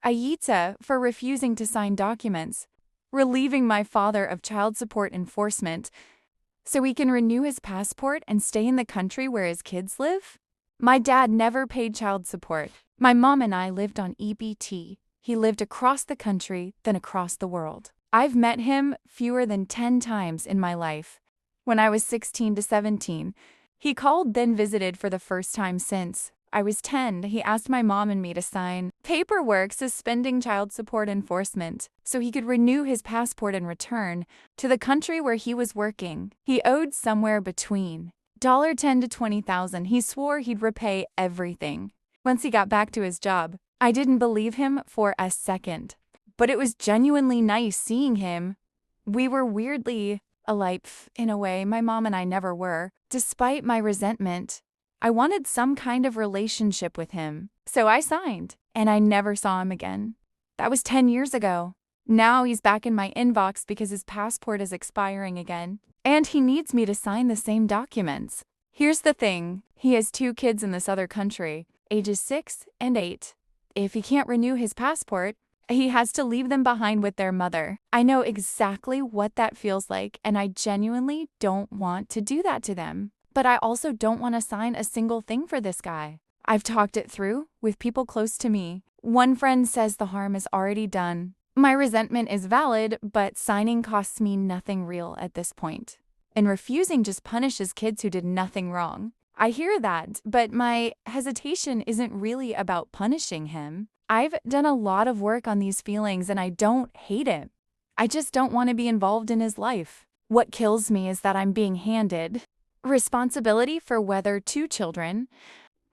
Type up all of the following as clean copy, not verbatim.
Ayita for refusing to sign documents, relieving my father of child support enforcement so he can renew his passport and stay in the country where his kids live. My dad never paid child support. My mom and I lived on EBT. He lived across the country, then across the world. I've met him fewer than 10 times in my life. When I was 16 to 17, he called, then visited for the first time since I was 10. He asked my mom and me to sign paperwork suspending child support enforcement so he could renew his passport and return to the country where he was working. He owed somewhere between $10,000 to $20,000. He swore he'd repay everything once he got back to his job. I didn't believe him for a second, but it was genuinely nice seeing him. We were weirdly alike in a way my mom and I never were. Despite my resentment, I wanted some kind of relationship with him, so I signed, and I never saw him again. That was 10 years ago. Now he's back in my inbox because his passport is expiring again, and he needs me to sign the same documents. Here's the thing, he has 2 kids in this other country, ages 6 and 8. If he can't renew his passport, he has to leave them behind with their mother. I know exactly what that feels like, and I genuinely don't want to do that to them. But I also don't want to sign a single thing for this guy. I've talked it through with people close to me. One friend says the harm is already done. My resentment is valid, but signing costs me nothing real at this point. And refusing just punishes kids who did nothing wrong. I hear that, but my hesitation isn't really about punishing him. I've done a lot of work on these feelings and I don't hate him. I just don't want to be involved in his life. What kills me is that I'm being handed responsibility for whether 2 children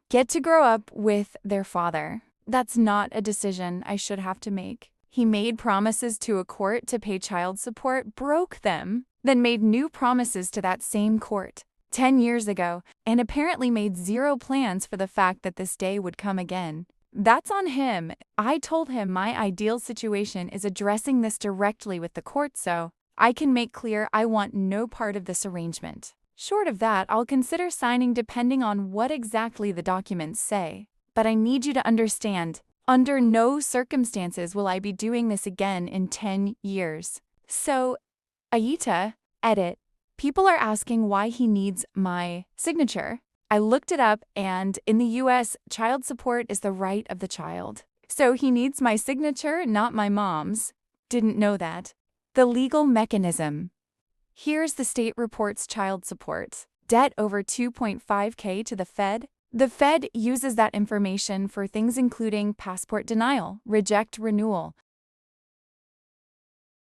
get to grow up with their father. That's not a decision I should have to make. He made promises to a court to pay child support, broke them, then made new promises to that same court 10 years ago, and apparently made 0 plans for the fact that this day would come again. That's on him. I told him my ideal situation is addressing this directly with the court so I can make clear I want no part of this arrangement. Short of that, I'll consider signing depending on what exactly the documents say. But I need you to understand, under no circumstances will I be doing this again in 10 years. So, Ayita, edit. People are asking why he needs my signature. I looked it up, and in the US, child support is the right of the child. So he needs my signature, not my mom's. Didn't know that. The legal mechanism. Here's the state report's child support. Debt over $2.5K to the Fed. The Fed uses that information for things including passport denial, reject renewal,